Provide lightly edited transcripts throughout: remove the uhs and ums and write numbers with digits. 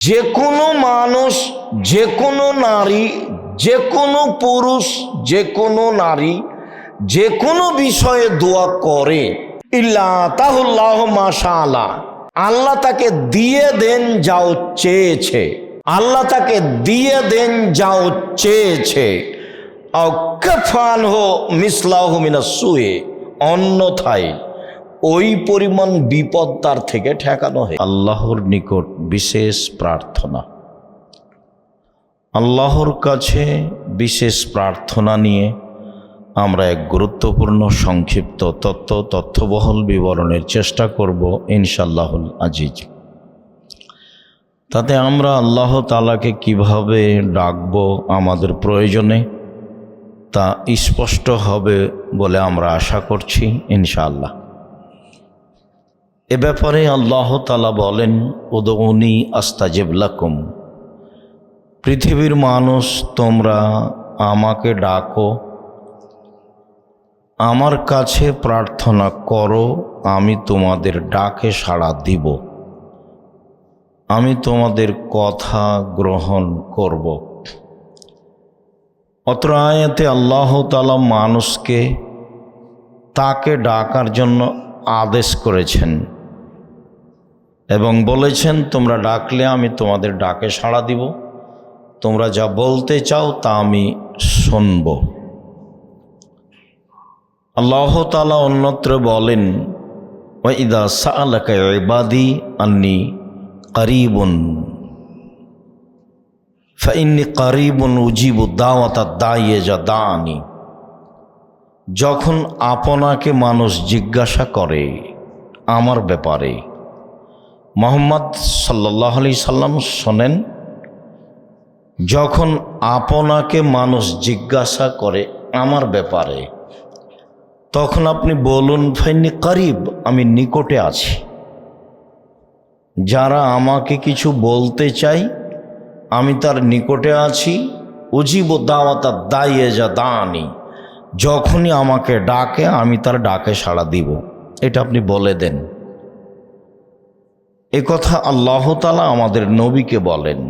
যে কোনো মানুষ, যে কোনো নারী, যে কোনো পুরুষ, যে কোনো নারী যে কোনো বিষয়ে দোয়া করে, ইল্লা তাহুল্লাহ মাশাআল্লাহ, আল্লাহ তাকে দিয়ে দেন যাও চেয়েছে, আল্লাহ তাকে দিয়ে দেন যাও চেয়েছে। অন্যথায় ওই পরিমাণ বিপদ তার থেকে ঠেকানো হয়। আল্লাহর নিকট বিশেষ প্রার্থনা, আল্লাহর কাছে বিশেষ প্রার্থনা নিয়ে আমরা এক গুরুত্বপূর্ণ সংক্ষিপ্ত তথ্যবহুল বিবরণের চেষ্টা করব ইনশাআল্লাহুল আজিজ। তাতে আমরা আল্লাহ তাআলাকে কিভাবে ডাকব আমাদের প্রয়োজনে তা স্পষ্ট হবে বলে আমরা আশা করছি ইনশাআল্লাহ। এ ব্যাপারে আল্লাহ তাআলা বলেন, উদউনি আস্তাজিব লাকুম, পৃথিবীর মানুষ তোমরা আমাকে ডাকো, আমার কাছে প্রার্থনা করো, আমি তোমাদের ডাকে সাড়া দিব, আমি তোমাদের কথা গ্রহণ করব। অত্র আয়াতে আল্লাহ তাআলা মানুষকে তাকে ডাকার জন্য আদেশ করেছেন এবং বলেছেন, তোমরা ডাকলে আমি তোমাদের ডাকে সাড়া দিব, তোমরা যা বলতে চাও তা আমি শুনব। আল্লাহ তাআলা অন্যত্র বলেন, ওয়া ইযা সাআলাকা ইবাদি আন্নী করিবুন ফাইন্নী করিবুন উজিবু দাওয়াতাদ দাঈ ইযা দাআনি। যখন আপনাকে মানুষ জিজ্ঞাসা করে আমার ব্যাপারে, মুহাম্মদ সাল্লাল্লাহু আলাইহি সাল্লাম শোনেন, যখন আপনাকে মানুষ জিজ্ঞাসা করে আমার ব্যাপারে, তখন আপনি বলুন ফাইন্নী করিব, আমি নিকটে আছি। যারা আমাকে কিছু বলতে চাই আমি তার নিকটে আছি। উজিবু দাওয়াতাদ দাঈ ইযা দাআনি, যখনই আমাকে ডাকে আমি তার ডাকে সাড়া দিব, এটা আপনি বলে দেন। এ কথা আল্লাহ তাআলা আমাদের নবীকে বলেন,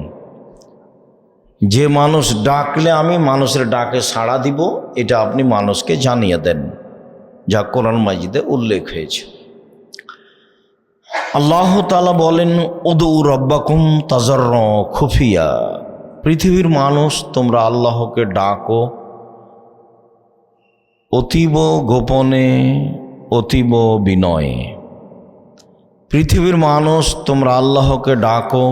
যে মানুষ ডাকলে আমি মানুষের ডাকে সাড়া দিব, এটা আপনি মানুষকে জানিয়ে দেন, যা কোরআন মাজিদে উল্লেখ হয়েছে। আল্লাহ তাআলা বলেন, উদউ রাব্বাকুম তাজাররুআ খুফিয়া, পৃথিবীর মানুষ তোমরা আল্লাহকে ডাকো অতীব গোপনে, অতীব বিনয়ে। পৃথিবীর মানুষ তোমরা আল্লাহকে ডাকো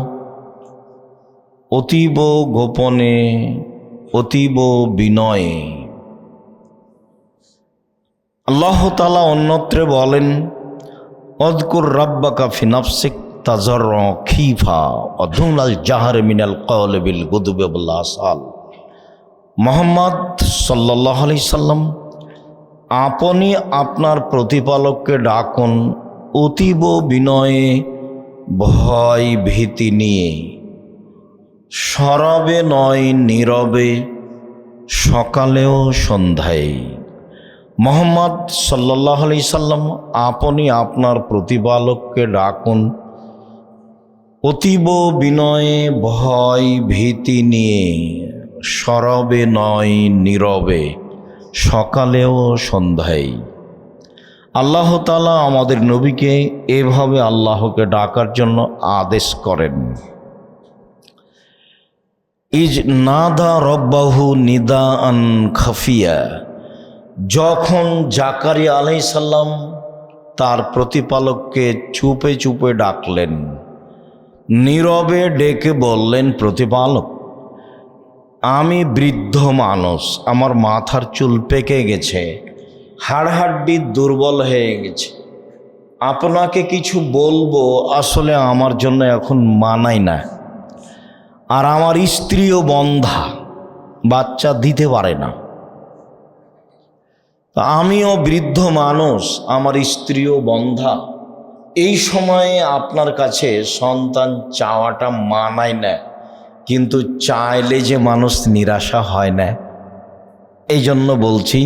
অতীব গোপনে, অতীব বিনয়ে। আল্লাহ তাআলা অন্যত্রে বলেন, অযকুর রাব্বাকা ফি নাফসিক তাজাররুআ খীফা ওয়া দুনাল জাহরি মিনাল কওলি বিল গুদুবি ওয়াল আসাল। মুহাম্মদ সাল্লাল্লাহু আলাইহি সাল্লাম, আপনি আপনার প্রতিপালককে ডাকুন অতীব বিনয়ে, ভয় ভীতি নিয়ে, সরবে নয় নীরবে, সকালেও সন্ধ্যায়। মুহাম্মদ সাল্লাল্লাহু আলাইহি সাল্লাম, আপনি আপনার প্রতিপালককে ডাকুন অতীব বিনয়ে, ভয় ভীতি নিয়ে, সরবে নয় নীরবে, সকালেও সন্ধ্যায়। আল্লাহ তাআলা আমাদের নবীকে এভাবে আল্লাহকে ডাকার জন্য আদেশ করেন। ইজ নাদা রব্বাহু নিদাআন খাফিয়া, যখন জাকারিয়া আলাইহিস সালাম তার প্রতিপালককে চুপে চুপে ডাকলেন, নীরবে ডেকে বললেন, প্রতিপালক, আমি বৃদ্ধ মানুষ, আমার মাথার চুল পেকে গেছে, হাড়হাড্ডি দুর্বল হয়ে গেছে, আপনাকে কিছু বলবো আসলে আমার জন্য এখন মানায় না, আর আমার স্ত্রীও বন্ধা, বাচ্চা দিতে পারে না, আমিও বৃদ্ধ মানুষ, আমার স্ত্রীও বন্ধা, এই সময়ে আপনার কাছে সন্তান চাওয়াটা মানায় না, কিন্তু চাইলে যে মানুষ নিরাশা হয় না, এই জন্য বলছি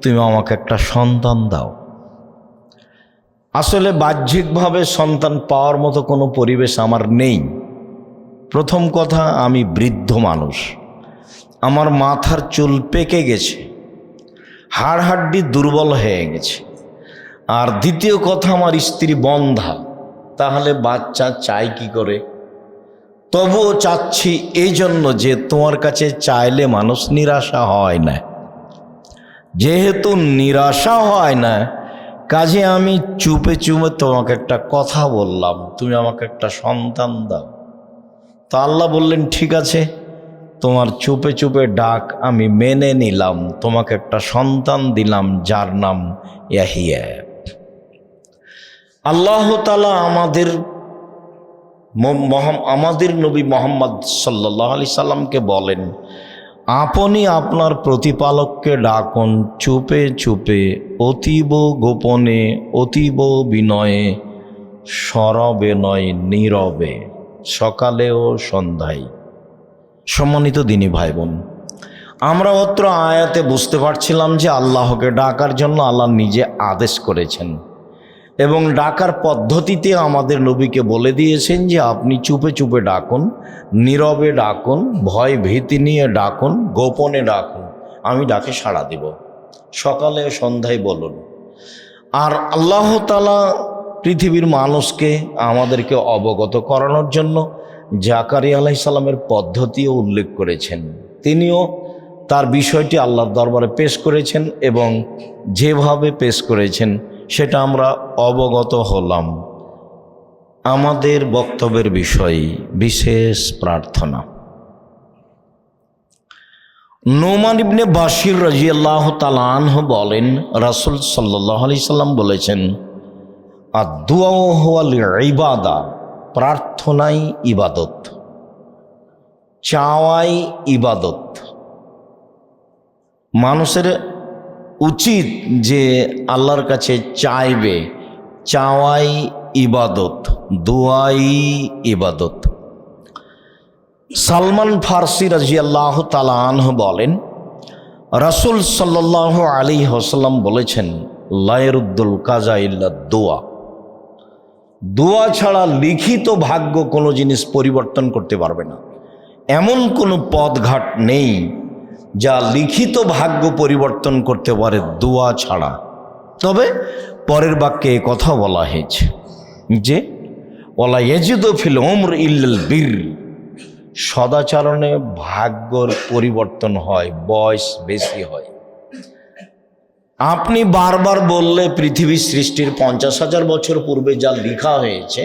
তুমি আমাকে একটা সন্তান দাও। আসলে বাহ্যিকভাবে সন্তান পাওয়ার মতো কোনো পরিবেশ আমার নেই, প্রথম কথা, আমি বৃদ্ধ মানুষ, আমার মাথার চুল পেকে গেছে, হাড় হাড্ডি দুর্বল হয়ে গেছে। আর দ্বিতীয় কথা, আমার স্ত্রী বন্ধা, তাহলে বাচ্চা চাই কি করে? তবুও চাচ্ছি এই জন্য যে তোমার কাছে চাইলে মানুষ নিরাশা হয় না। যেহেতু নিরাশা হয় না, কাজে আমি চুপে চুপে তোমাকে একটা কথা বললাম, তুমি আমাকে একটা সন্তান দাও। তো আল্লাহ বললেন, ঠিক আছে, তোমার চুপে চুপে ডাক আমি মেনে নিলাম, তোমাকে একটা সন্তান দিলাম যার নাম ইয়াহিয়া। আল্লাহ তাআলা আমাদের নবী মুহাম্মদ সাল্লাল্লাহু আলাইহি সাল্লামকে বলেন, আপনি আপনার প্রতিপালককে ডাকুন চুপে চুপে, অতীব গোপনে, অতীব বিনয়ে, সরবে নয় নীরবে, সকালে ও সন্ধ্যায়। সম্মানিত দিনী ভাই বোন, আমরা অত্র আয়াতে বুঝতে পারছিলাম যে আল্লাহকে ডাকার জন্য আল্লাহ নিজে আদেশ করেছেন এবং ডাকার পদ্ধতিতে আমাদের নবীকে বলে দিয়েছেন যে আপনি চুপে চুপে ডাকুন, নীরবে ডাকুন, ভয় ভীতি নিয়ে ডাকুন, গোপনে ডাকুন, আমি ডাকে সাড়া দিব, সকালে সন্ধ্যায় বলুন। আর আল্লাহ তাআলা পৃথিবীর মানুষকে আমাদেরকে অবগত করানোর জন্য জাকারিয়া আলাইহিস সালামের পদ্ধতিও উল্লেখ করেছেন। তিনিও তার বিষয়টি আল্লাহর দরবারে পেশ করেছেন এবং যেভাবে পেশ করেছেন সেটা আমরা অবগত হলাম। আমাদের বক্তব্যের বিষয় বিশেষ প্রার্থনা। নোমান ইবনে বাশির রাদিয়াল্লাহু তাআলা আনহু বলেন, রাসূল সাল্লাল্লাহু আলাইহি সাল্লাম বলেছেন, আদ-দুআ হুয়াল ইবাদা, প্রার্থনাই ইবাদত, চাওয়াই ইবাদত। মানুষের উচিত যে আল্লাহর কাছে চাইবে, চাওয়াই ইবাদত, দোয়াই ইবাদত। সালমান ফারসি রাদিয়াল্লাহু তাআলা আনহু বলেন, রাসূল সাল্লাল্লাহু আলাইহি ওয়াসাল্লাম বলেছেন, লা ইয়ারুদ্দুল কাজা ইল্লা দোয়া, দোয়া ছাড়া লিখিত ভাগ্য কোনো জিনিস পরিবর্তন করতে পারবে না। এমন কোনো পথঘাট নেই যা লিখিত ভাগ্য পরিবর্তন করতে পারে দোয়া ছাড়া। তবে পরের বাক্যে কথা বলা হয়েছে যে ওয়ালা ইয়াজিদু ফিল উমর ইল্লাল বীর, সদাচরণে ভাগ্যর পরিবর্তন হয়, বয়স বেশি হয়। আপনি বারবার বললে পৃথিবী সৃষ্টির 50,000 বছর পূর্বে যা লেখা হয়েছে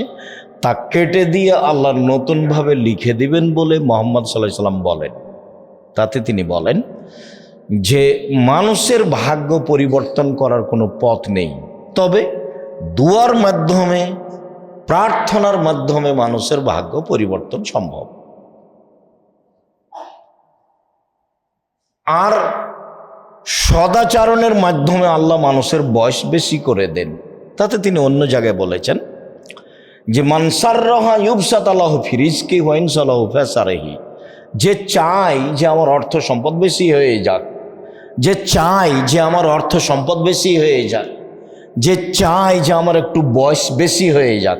তা কেটে দিয়ে আল্লাহ নতুনভাবে লিখে দিবেন বলে মুহাম্মদ সাল্লাল্লাহু আলাইহি সাল্লাম বলেন। তাতে তিনি বলেন যে মানুষের ভাগ্য পরিবর্তন করার কোনো পথ নেই, তবে দুয়ার মাধ্যমে, প্রার্থনার মাধ্যমে মানুষের ভাগ্য পরিবর্তন সম্ভব। আর সদাচরণের মাধ্যমে আল্লাহ মানুষের বয়স বেশি করে দেন। তাতে তিনি অন্য জায়গায় বলেছেন যে মান সাররাহা ইউবসাত আল্লাহু ফি রিজকি ওয়া ইনসালাহু ফাসারিহি, যে চাই যে আমার অর্থ সম্পদ বেশি হয়ে যাক, যে চাই যে আমার অর্থ সম্পদ বেশি হয়ে যাক, যে চাই যে আমার একটু বয়স বেশি হয়ে যাক,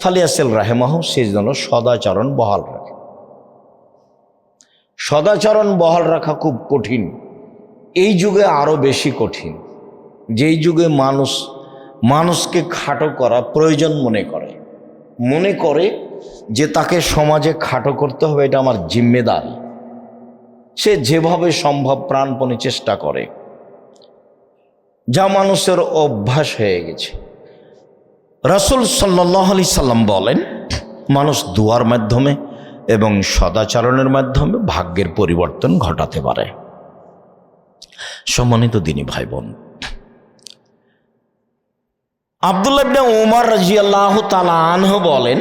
ফালিয়াসিল রাহেমাহু, সে যেন সদাচরণ বহাল রাখে। সদাচরণ বহাল রাখা খুব কঠিন, এই যুগে আরও বেশি কঠিন। যেই যুগে মানুষকে খাটো করা প্রয়োজন মনে করে যে তাকে সমাজে খাটো করতে হবে, এটা আমার জিম্মেদারি। সে যেভাবে সম্ভব প্রাণপণে চেষ্টা করে, যা মানুষের অভ্যাস হয়ে গেছে। রাসূল সাল্লাল্লাহু আলাইহি সাল্লাম বলেন, মানুষ দুয়ার মাধ্যমে এবং সদাচরণের মাধ্যমে ভাগ্যের পরিবর্তন ঘটাতে পারে। সম্মানিত দিনী ভাই বোন, আব্দুল্লাহ ইবনে উমর রাদিয়াল্লাহু তাআলা আনহু বলেন,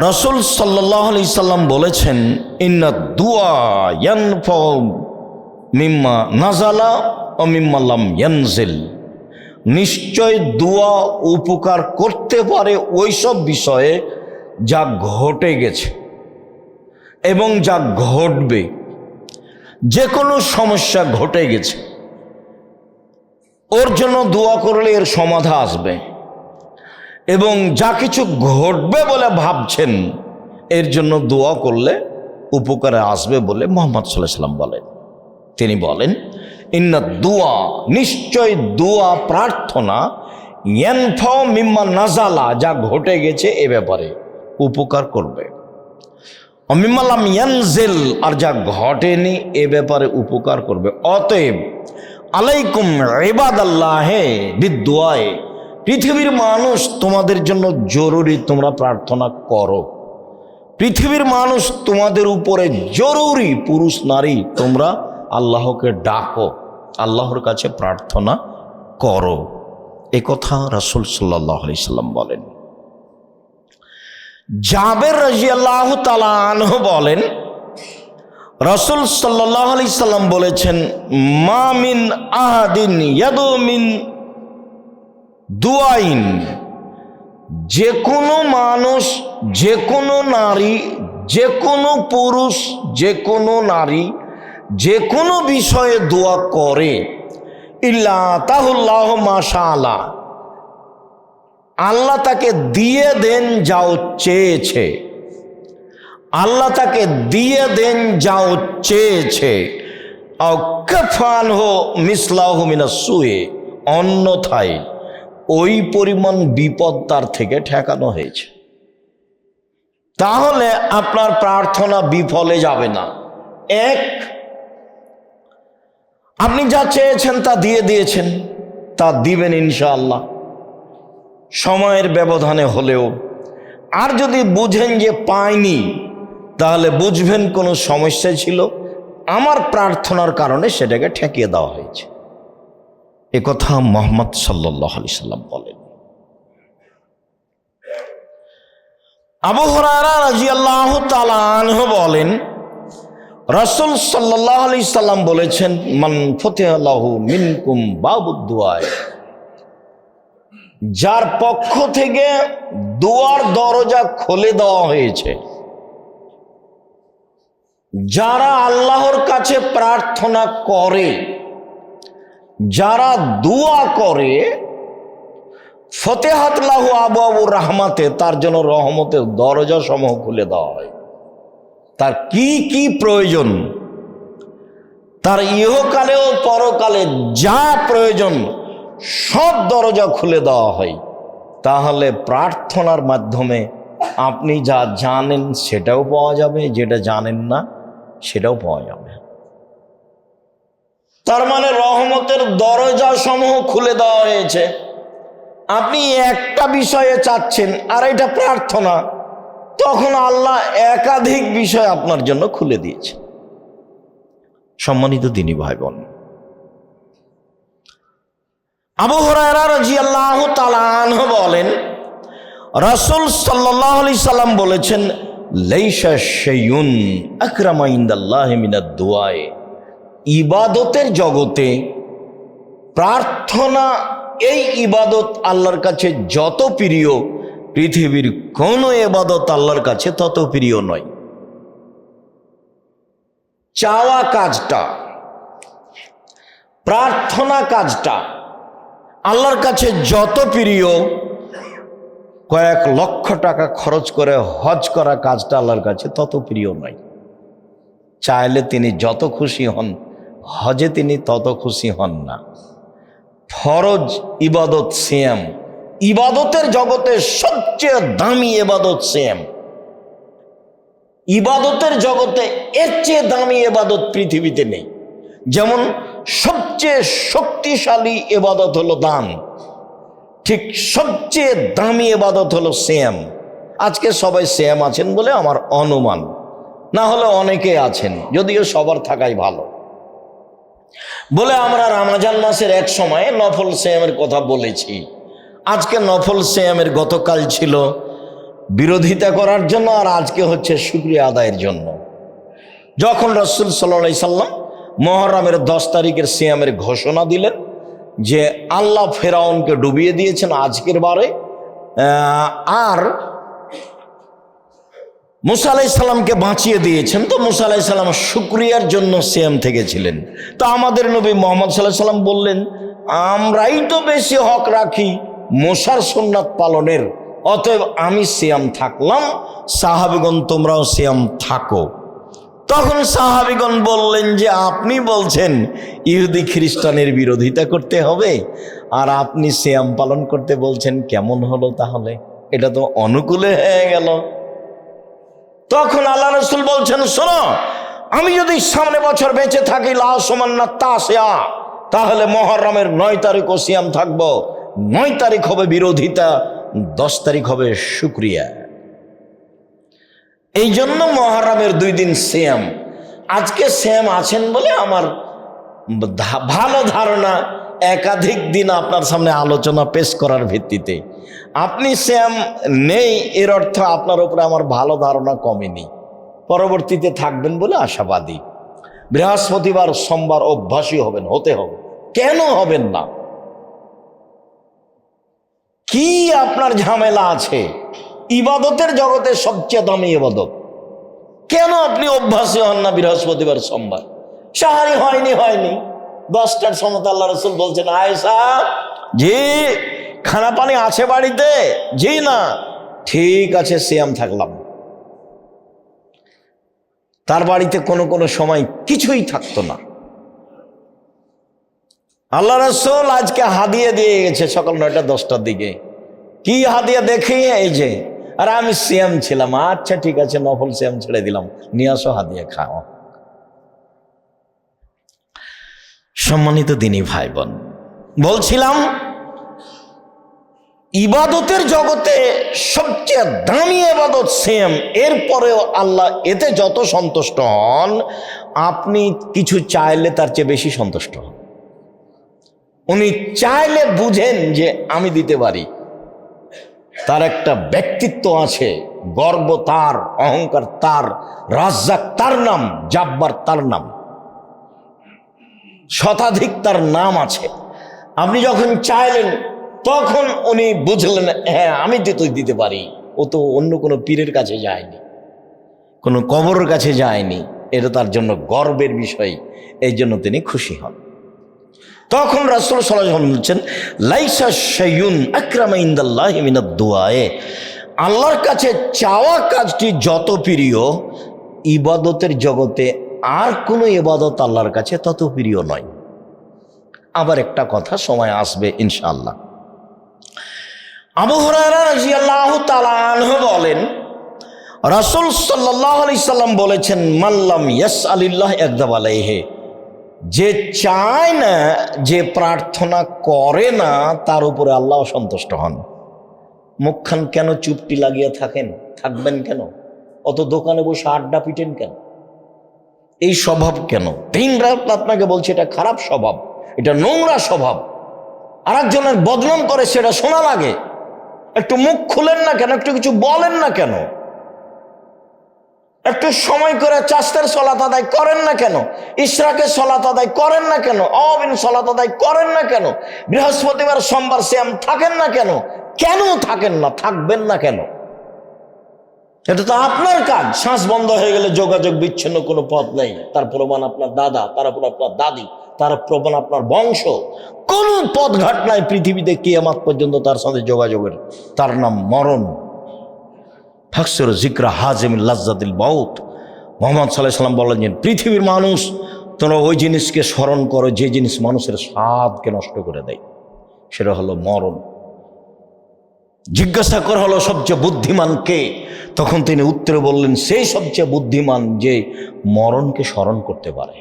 রাসূল সাল্লাল্লাহু আলাইহি সাল্লাম বলেছেন, ইন্না দুআ ইয়ানফাউ মিম্মা নাযালা ও মিম্মা লাম ইয়ানজিল, নিশ্চয় দোয়া উপকার করতে পারে ওই সব বিষয়ে যা ঘটে গেছে এবং যা ঘটবে। যে কোনো সমস্যা ঘটে গেছে, ওর জন্য দোয়া করলে এর সমাধান আসবে, এবং যা কিছু ঘটবে বলে ভাবছেন এর জন্য দোয়া করলে উপকারে আসবে বলে মুহাম্মদ সাল্লাল্লাহু আলাইহি সাল্লাম বলেন। তিনি বলেন, ইন্না দুয়া, নিশ্চয় দোয়া প্রার্থনা, ইয়ানফাউ মিম্মা নাজালা, যা ঘটে গেছে এ ব্যাপারে উপকার করবে, মিম্মা লাম ইয়ানজিল, আর যা ঘটেনি এ ব্যাপারে উপকার করবে। অতএব আলাইকুম ইবাদাল্লাহে বিদুআয়ে, পৃথিবীর মানুষ তোমাদের জন্য জরুরি তোমরা প্রার্থনা করো। পৃথিবীর মানুষ তোমাদের উপরে জরুরি, পুরুষ নারী তোমরা আল্লাহকে ডাকো, আল্লাহর কাছে প্রার্থনা করো। এ কথা রাসূল সাল্লাল্লাহু আলাইহি সাল্লাম বলেন। জাবের রাদিয়াল্লাহু তাআলা আনহু বলেন, রাসূল সাল্লাল্লাহু আলাইহি সাল্লাম বলেছেন, মা মিন আহাদিন ইয়াদু মিন দুআইন, যে কোনো মানুষ, যে কোনো নারী, যে কোনো পুরুষ, যে কোনো নারী যে কোনো বিষয়ে দোয়া করে, ইল্লা তাহুল্লাহ মাশাআল্লাহ, আল্লাহ তাকে দিয়ে দেন যাও চেয়েছে, আল্লাহ তাকে দিয়ে দেন যাও চেয়েছে, আকাফানহু মিসলাহু মিনাস সুয়ে, অন্যথায় ওই পরিমাণ বিপদ তার থেকে ঠেকানো হয়েছে। তাহলে আপনার প্রার্থনা বিফলে যাবে না। এক, আপনি যা চেয়েছেন তা দিয়ে দিয়েছেন, তা দিবেন ইনশাআল্লাহ, সময়ের ব্যবধানে হলেও। আর যদি বুঝেন যে পাইনি, তাহলে বুঝবেন কোনো সমস্যা ছিল, আমার প্রার্থনার কারণে সেটাকে ঠেকিয়ে দেওয়া হয়েছে। এ কথা মুহাম্মদ সাল্লাল্লাহু আলাইহি সাল্লাম বলেন। আবু হুরায়রা রাদিয়াল্লাহু তাআলা আনহু বলেন, রাসূল সাল্লাল্লাহু আলাইহি সাল্লাম বলেছেন, মান ফুতিহা লাহু মিনকুম বাবুদ দুআ, যার পক্ষ থেকে দোয়ার দরজা খুলে দেওয়া হয়েছে, যারা আল্লাহর কাছে প্রার্থনা করে, যারা দোয়া করে, ফতেহাত লাহু আবওয়াবুর রাহমাতে, তার জন্য রহমতের দরজা সমূহ খুলে দেওয়া হয়। তার কি কি প্রয়োজন, তার ইহকালে ও পরকালে যা প্রয়োজন সব দরজা খুলে দেওয়া হয়। তাহলে প্রার্থনার মাধ্যমে আপনি যা জানেন সেটাও পাওয়া যাবে, যেটা জানেন না সেটাও পাওয়া যাবে। তার মানে রহমতের দরজা সমূহ খুলে দেওয়া হয়েছে। আপনি একটা বিষয়ে চাচ্ছেন আর এটা প্রার্থনা, তখন আল্লাহ একাধিক বিষয় আপনার জন্য খুলে দিয়েছে। সম্মানিত দ্বীনী ভাই বোন, আবু হুরায়রা রাদিয়াল্লাহু তাআলা আনহু বলেন, রাসূল সাল্লাল্লাহু আলাইহি সাল্লাম বলেছেন, লাইসা শাইউন আকরামা ইনদাল্লাহি মিনাদ দুআ, ইবাদতের জগতে প্রার্থনা, এই ইবাদত আল্লাহর কাছে যত প্রিয়, পৃথিবীর কোনো ইবাদত আল্লাহর কাছে তত প্রিয় নয়। চাওয়া কাজটা, প্রার্থনা কাজটা আল্লাহর কাছে যত প্রিয়, কয়েক লক্ষ টাকা খরচ করে হজ করা কাজটা আল্লাহর কাছে তত প্রিয় নয়। চাইলে তিনি যত খুশি হন, হজে তিনি তত খুশি হন না। ফরজ ইবাদত সিয়াম, ইবাদতের জগতে সবচেয়ে দামি ইবাদত সিয়াম। ইবাদতের জগতে এর চেয়ে দামি ইবাদত পৃথিবীতে নেই। যেমন সবচেয়ে শক্তিশালী ইবাদত হলো দান, ঠিক সবচেয়ে দামি ইবাদত হলো সিয়াম। আজকে সবাই সিয়াম আছেন বলে আমার অনুমান, না হলে অনেকে আছেন, যদিও সবার থাকাই ভালো। বলে আমরা রমজান মাসের এক সময়ে নফল সিয়ামের কথা বলেছি। আজকে নফল সিয়ামের গতকাল ছিল বিরোধিতা করার জন্য, আর আজকে হচ্ছে শুকরিয়া আদায়ের জন্য। যখন রাসূল সাল্লাল্লাহু আলাইহি সাল্লাম মুহররমের 10 তারিখের সিয়ামের ঘোষণা দিলেন যে আল্লাহ ফেরাউনকে ডুবিয়ে দিয়েছেন আজকের বারে, আর মুসা আলাইহিস সালামকে বাঁচিয়ে দিয়েছেন, তো মুসা আলাইহিস সালাম শুকরিয়ার জন্য সিয়াম থেকে ছিলেন। তো আমাদের নবী মুহাম্মদ সাল্লাল্লাহু আলাইহি সাল্লাম বললেন, আমরাই তো বেশি হক রাখি মুসার সুন্নাত পালনের, অতএব আমি সিয়াম থাকলাম, সাহাবীগণ তোমরাও সিয়াম থাকো। তখন সাহাবীগণ বললেন যে আপনি বলছেন ইহুদি খ্রিস্টানের বিরোধিতা করতে হবে, আর আপনি সিয়াম পালন করতে বলছেন, কেমন হলো তাহলে? এটা তো অনুকূলে হয়ে গেল। তখন আল্লাহ রাসূল বলছেন, শোনো, আমি যদি সামনে বছর বেঁচে থাকি লাসমান্না তাসিয়া, তাহলে মুহররমের 9 তারিখও সিয়াম থাকবো। 9 তারিখ হবে বিরোধিতা, 10 তারিখ হবে শুকরিয়া। এই জন্য মুহররমের 2 দিন সিয়াম। আজকে সিয়াম আছেন বলে আমার ভালো ধারণা, একাধিক দিন আপনার সামনে আলোচনা পেশ করার ভিত্তিতে আপনি সিয়াম নেই, এর অর্থ আপনার উপরে আমার ভালো ধারণা কমেনি, পরবর্তীতে থাকবেন বলে আশাবাদী। বৃহস্পতিবার সোমবার অভ্যাসী হবেন, হতে হবে। কেন হবেন না? কি আপনার ঝামেলা আছে? ইবাদতের জগতে সবচেয়ে দামি ইবাদত, কেন আপনি অভ্যাসী হন না বৃহস্পতিবার সোমবার? সাহারি হয়নি 10টার সময় আল্লাহ রাসূল বলছেন, আয়েশা জি খানা পানি আছে বাড়িতে? জি না। ঠিক আছে, সিয়াম থাকলাম। তার বাড়িতে কোনো সময় কিছুই থাকতো না। আল্লাহ রাসূল আজকে হাদিয়া দিয়ে গেছে সকাল 9টা 10টার দিকে। কি হাদিয়া দেখি, এই যে, আর আমি সিয়াম ছিলাম। আচ্ছা ঠিক আছে, নফল সিয়াম ছেড়ে দিলাম, নিয়ে আসো হাদিয়া খাও। সম্মানিত দিনী ভাই বোন, বলছিলাম ইবাদতের জগতে সবচেয়ে দামি ইবাদত সিয়াম। এরপরেও আল্লাহ এতে যত সন্তুষ্ট হন, আপনি কিছু চাইলে তার চেয়ে বেশি সন্তুষ্ট হন। উনি চাইলে বুঝেন যে আমি দিতে পারি। তার একটা ব্যক্তিত্ব আছে, গর্ব তার, অহংকার তার, রাজ্জাক তার নাম, জাব্বার তার নাম, শতাধিক তার নাম আছে। আপনি যখন চাইলেন তখন উনি বুঝলেন, হ্যাঁ আমি দিতে পারি। ও তো অন্য কোনো পীরের কাছে যায়নি, কোনো কবরের কাছে যায়নি। এটা তার জন্য গর্বের বিষয়, এই জন্য তিনি খুশি হন। তখন রাসূল সাল্লাল্লাহু আলাইহি ওয়াসাল্লাম বলছেন, লাইসা শাইউন আকরামা ইনদাল্লাহি মিনাদ দুআয়ে, আল্লাহর কাছে চাওয়া কাজটি যত প্রিয়, ইবাদতের জগতে আর কোনো ইবাদত আল্লাহর কাছে তত প্রিয় নয়। আবার একটা কথা সময় আসবে ইনশাআল্লাহ। আবু হুরায়রা রাদিয়াল্লাহু তাআলা আনহু বলেন, রাসূল সাল্লাল্লাহু আলাইহি সাল্লাম বলেছেন, মাল্লাম ইয়াসআলিল্লাহ ইয়াগদাব আলাইহি, যে চায় না, যে প্রার্থনা করে না, তার উপরে আল্লাহ সন্তুষ্ট হন। মুখখান কেন চুপটি লাগিয়ে থাকবেন কেন? অত দোকানে বসে আড্ডা পিটেন কেন? এই স্বভাব কেন? দিন রাত আপনাকে বলছে এটা খারাপ স্বভাব, এটা নোংরা স্বভাব। আর একজনের বদনাম করে সেটা শোনা লাগে। একটু মুখ খুলেন না কেন? একটু কিছু বলেন না কেন? একটু সময় করে চাষের সালাত আদায় করেন না কেন? ইশরাকের সালাত আদায় করেন না কেন? অবিন সালাত আদায় করেন না কেন? বৃহস্পতিবার সোমবার সিয়াম থাকেন না কেন? কেন থাকেন না? থাকবেন না কেন? এটা তো আপনার কাজ। শ্বাস বন্ধ হয়ে গেলে যোগাযোগ বিচ্ছিন্ন কোনো পথ নেই। তার প্রমাণ আপনার দাদা, তার উপর আপনার দাদি, তার প্রমাণ আপনার বংশ। কোন পথঘাট নাই পৃথিবীতে কিয়ামত পর্যন্ত তার সাথে যোগাযোগের। তার নাম মরণ। ফাকসির জিকরা হাজিমিল লাজ্জাতিল মাউত। মুহাম্মদ সাল্লাল্লাহু আলাইহি ওয়াসাল্লাম বলেন যে পৃথিবীর মানুষ, তোমরা ওই জিনিসকে স্মরণ করো যে জিনিস মানুষের স্বাদকে নষ্ট করে দেয়, সেটা হলো মরণ। জিজ্ঞাসা করা হলো সবচেয়ে বুদ্ধিমান কে? তখন তিনি উত্তরে বললেন, সেই সবচেয়ে বুদ্ধিমান যে মরণকে স্মরণ করতে পারে।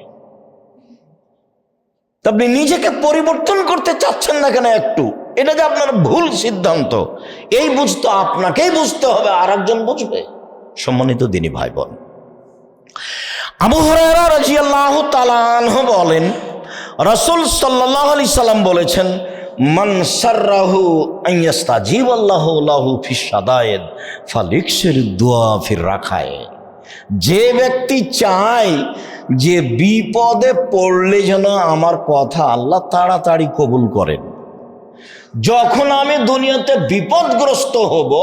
আপনি নিজেকে পরিবর্তন করতে চাচ্ছেন না কেন একটু? এটা যে আপনার ভুল সিদ্ধান্ত, এই বুঝতে আপনাকেই বুঝতে হবে, আর একজন বুঝবে। সম্মানিত দিনী ভাই বোন, আবু হুরায়রা রাদিয়াল্লাহু তাআলা আনহু বলেন, রাসূল সাল্লাল্লাহু আলাইহি সাল্লাম বলেছেন, মান সাররাহু আন ইয়াস্তাজিবাল্লাহু লাহু ফিস সাদায়েদ ফালিকসির দুআ ফির রাখায়ে। যে ব্যক্তি চায় যে বিপদে পড়লে যেন আমার কথা আল্লাহ তাড়াতাড়ি কবুল করেন, যখন আমি দুনিয়াতে বিপদগ্রস্ত হব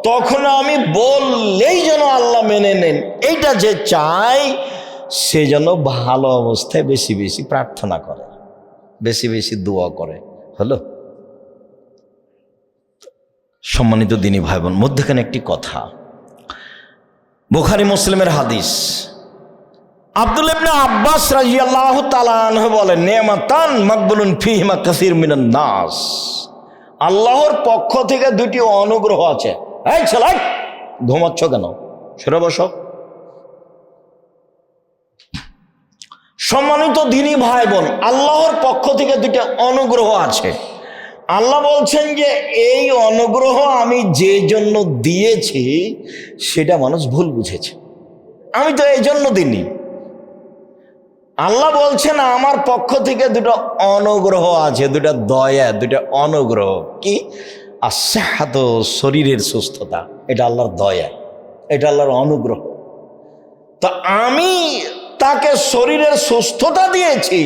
তখন আমি বললেই যেন আল্লাহ মেনে নেন, এইটা যে চায় সে যেন ভালো অবস্থায় বেশি বেশি প্রার্থনা করে, বেশি বেশি দোয়া করে। হলো? সম্মানিত দিনী ভাই বোন, মধ্যখানে একটি কথা, বুখারী মুসলিমের হাদিস। আব্দুল্লাহ ইবনে আব্বাস রাদিয়াল্লাহু তাআলা আনহু বলেন, নেমাতান মাকবুলুন ফীহিমা কাসীর মিনান নাস। আল্লাহর পক্ষ থেকে দুটি অনুগ্রহ আছে। এই ছেলে, ঘুমাচ্ছ কেন? সরে বসো। সম্মানিত দিনী ভাই বোন, আল্লাহর পক্ষ থেকে দুটি অনুগ্রহ আছে। আল্লাহ বলছেন যে এই অনুগ্রহ আমি যে জন্য দিয়েছি সেটা মানুষ ভুল বুঝেছে, আমি তো এই জন্য দিইনি। আল্লাহ বলছেন আমার পক্ষ থেকে দুটো অনুগ্রহ আছে, দুটা দয়া, দুটা অনুগ্রহ। কি? আসাহাত, শরীরের সুস্থতা, এটা আল্লাহর দয়া, এটা আল্লাহর অনুগ্রহ। তো আমি তাকে শরীরের সুস্থতা দিয়েছি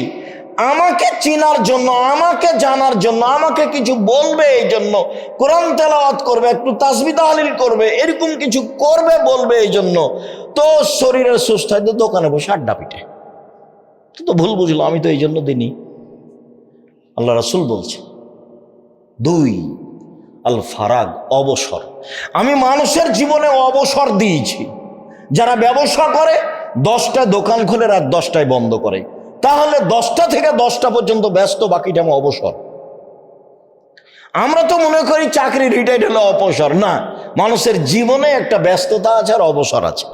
আমাকে চিনার জন্য, আমাকে জানার জন্য, আমাকে কিছু বলবে এই জন্য, কোরআন তেলাওয়াত করবে, একটু তাসবিহ তাহলিল করবে, এরকম কিছু করবে বলবে এই জন্য। তো শরীরের সুস্থ হয় তো দোকানে বসে আড্ডা পিটে, তো ভুল বুঝলো, আমি তো এই জন্য দিইনি। আল্লাহ রাসূল বলছে দুই, আল ফারাগ, অবসর। আমি মানুষের জীবনে অবসর দিয়েছি। যারা ব্যবসা করে 10টায় দোকান খুলে রাত 10টায় বন্ধ করে, তাহলে 10টা থেকে 10টা পর্যন্ত ব্যস্ত, বাকিটা আমার অবসর। আমরা তো মনে করি চাকরি রিটায়ার্ড হলে অবসর, না, মানুষের জীবনে একটা ব্যস্ততা আছে আর অবসর আছে।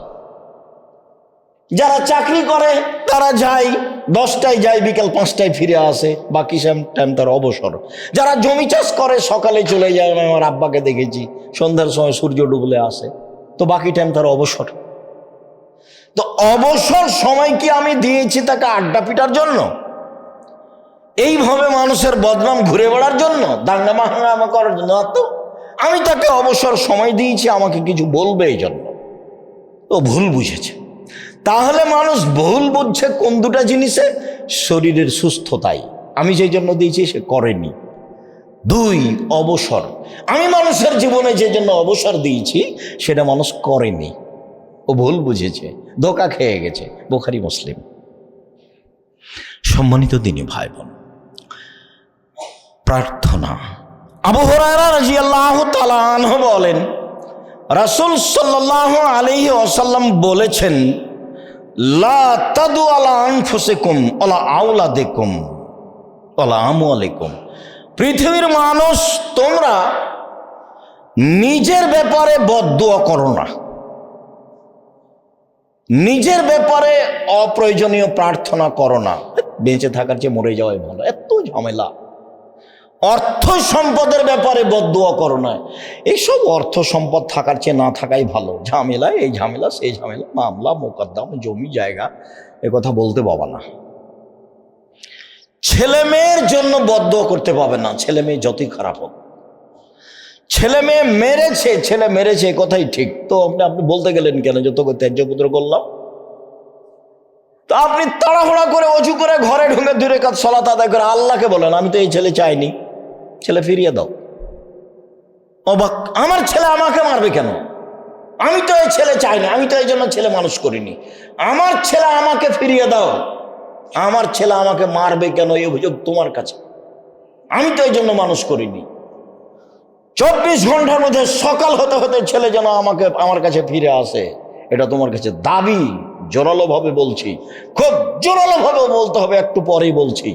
যারা চাকরি করে তারা যায় 10টায় যায়, বিকাল 5টায় ফিরে আসে, বাকি টাইম তার অবসর। যারা জমি চাষ করে সকালে চলে যায়, আমি আমার আব্বাকে দেখেছি সন্ধ্যার সময় সূর্য ডুবলে আসে, তো বাকি টাইম তার অবসর। তো অবসর সময় কি আমি দিয়েছি তাকে আড্ডা পিটার জন্য, এইভাবে মানুষের বদনাম ঘুরে বেড়ার জন্য, দাঙ্গা মাহাঙ্গামা করার জন্য? তো আমি তাকে অবসর সময় দিয়েছি আমাকে কিছু বলবে এই জন্য। তো ভুল বুঝেছে। তাহলে মানুষ ভুল বুঝছে কোন দুটা জিনিসে? শরীরের সুস্থতাই আমি যে জন্য দিয়েছি সে করেনি। দুই, অবসর, আমি মানুষের জীবনে যে জন্য অবসর দিয়েছি সেটা মানুষ করেনি, ও ভুল বুঝেছে, ধোঁকা খেয়ে গেছে। বুখারী মুসলিম। সম্মানিত দিনী ভাই বোন, প্রার্থনা। আবু হুরায়রা রাদিয়াল্লাহু তাআলা আনহু বলেন, রাসূল সাল্লাল্লাহু আলাইহি ওয়াসাল্লাম বলেছেন, লা তাদু আলা আনফুসিকুম ওয়ালা আওলাদিকুম ওয়ালা আমওয়ালিকুম। পৃথিবীর মানুষ, তোমরা নিজের ব্যাপারে বদদুয়া করো না, নিজের ব্যাপারে অপ্রয়োজনীয় প্রার্থনা করো না। বেঁচে থাকার চেয়ে মরে যাওয়াই ভালো, এত ঝামেলা। অর্থ সম্পদের ব্যাপারে বদদুয়া করো না, এইসব অর্থ সম্পদ থাকার চেয়ে না থাকাই ভালো। ঝামেলা, এই ঝামেলা সেই ঝামেলা, মামলা মোকদ্দমা, জমি জায়গা, এ কথা বলতে পাবা না। ছেলে মেয়ের জন্য বদদুয়া করতে পাবে না, ছেলে মেয়ে যতই খারাপ হোক। ছেলে মেয়ে মেরেছে, ছেলে মেরেছে, এ কথাই ঠিক। তো আপনি বলতে গেলেন কেন যে তোকে ত্যায্যপুত্র করলাম? তো আপনি তাড়াহুড়া করে অজু করে ঘরে ঢুকে 2 রাকাত সালাত আদায় করে আল্লাহকে বলেন, আমি তো এই ছেলে চাইনি, ছেলে ফিরিয়ে দাও। অবাক, আমার ছেলে আমাকে মারবে কেন? আমি তো এই ছেলে চাইনি, আমি তো এই জন্য ছেলে মানুষ করিনি, আমার ছেলে আমাকে ফিরিয়ে দাও। আমার ছেলে আমাকে মারবে কেন এই অভিযোগ তোমার কাছে? আমি তো এই জন্য মানুষ করিনি। 24 ঘন্টার মধ্যে সকাল হতে হতে ছেলে যেন আমার কাছে ফিরে আসে, এটা তোমার কাছে দাবি। জোরালো ভাবে বলছি, খুব জোরালো ভাবে বলতে হবে, একটু পরেই বলছি।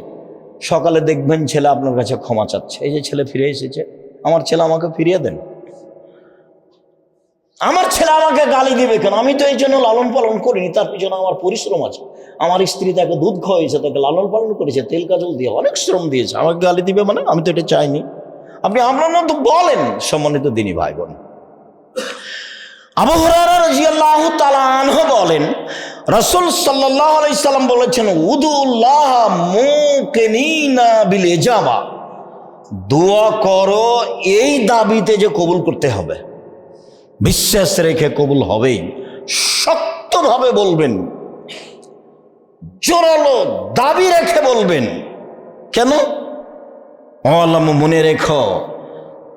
সকালে দেখবেন ছেলে আপনার কাছে ক্ষমা চাচ্ছে, এই যে ছেলে ফিরে এসেছে, আমার ছেলে আমাকে ফিরিয়ে দেন। আমার ছেলে আমাকে গালি দিবে কেন? আমি তো এই জন্য লালন পালন করিনি, তার পিছনে আমার পরিশ্রম আছে। আমার স্ত্রী তাকে দুধ খাওয়াইছে, তাকে লালন পালন করেছে, তেল কাজল দিয়ে অনেক শ্রম দিয়েছে, আমাকে গালি দিবে মানে? আমি তো এটা চাইনি। আপনি আপনার মতো বলেন। সম্মানিত দিনী ভাই বোন, আবু হুরায়রা রাদিয়াল্লাহু তাআলা আনহু বলেন, রাসূল সাল্লাল্লাহু আলাইহি সাল্লাম বলেছেন, উদুল্লাহ মুকিনিনা বিল ইজাবা। দোয়া করো এই দাবিতে যে কবুল করতে হবে, বিশ্বাস রেখে কবুল হবেই। শক্তভাবে বলবেন, জোরালো দাবি রেখে বলবেন। কেন? আলাম, মনে রেখো,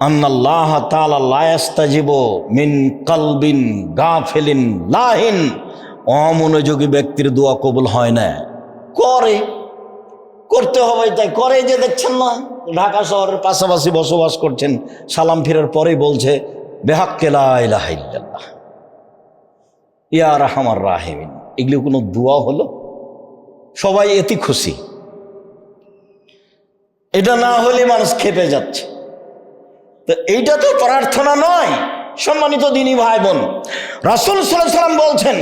আন্নাল্লাহ তাআলা লা ইস্তাজিবু মিন কলবিন গাফিলিন লাহিন। অমনোযোগী ব্যক্তির দোয়া কবুল হয় না। করে করতে হবে, তাই করে যে দেখছেন না, ঢাকা শহরের পাশাপাশি বসবাস করছেন, সালাম ফেরার পরেই বলছে বেহাক্কে লা ইলাহা ইল্লাল্লাহ ইয়া আরহামার রাহিমিন। এগুলো কোনো দোয়া হলো? সবাই এতে খুশি, এটা না হলে মানুষ খেপে যাচ্ছে। তো এইটা তো প্রার্থনা নয়। সম্মানিত দিনী ভাই বোন, রাসূল সাল্লাল্লাহু আলাইহি ওয়াসাল্লাম বলছেন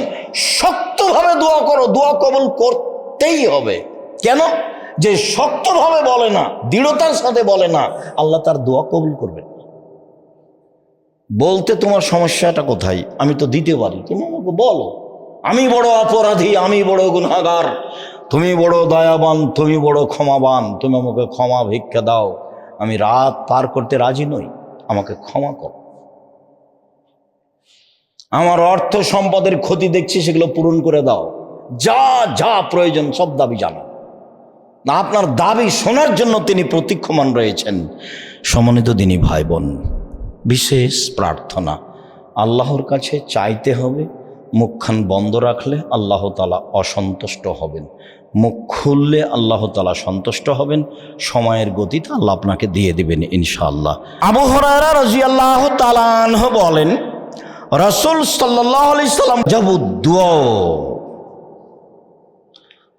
শক্তভাবে দোয়া করো, দোয়া কবুল করতেই হবে। কেন? যে শক্তভাবে বলে না, দৃঢ়তার সাথে বলে না, আল্লাহ তার দোয়া কবুল করবেন। বলতে তোমার সমস্যাটা কোথায়? আমি তো দিতে পারি, তুমি আমাকে বলো। আমি বড় অপরাধী, আমি বড় গুনাহগার, তুমি বড় দয়াবান, তুমি বড় ক্ষমাবান, তুমি আমাকে ক্ষমা ভিক্ষা দাও, আমি রাত পার করতে রাজি নই, আমাকে ক্ষমা করো। আমার অর্থ সম্পদের ক্ষতি দেখছি, সেগুলো পূরণ করে দাও, যা যা প্রয়োজন সব দাবি জানান। না, আপনার দাবি শোনার জন্য তিনি প্রতীক্ষমান রয়েছেন। সম্মানিত দিনী ভাই বোন, বিশেষ প্রার্থনা আল্লাহর কাছে চাইতে হবে। মুখখান বন্ধ রাখলে আল্লাহ তাআলা অসন্তুষ্ট হবেন, মুখ খুললে আল্লাহ তাআলা সন্তুষ্ট হবেন। সময়ের গতিতে আল্লাহ আপনাকে দিয়ে দিবেন ইনশাআল্লাহ। আবু হুরায়রা রাদিয়াল্লাহু তাআলা আনহু বলেন, রাসূল সাল্লাল্লাহু আলাইহি সাল্লাম জব দুআ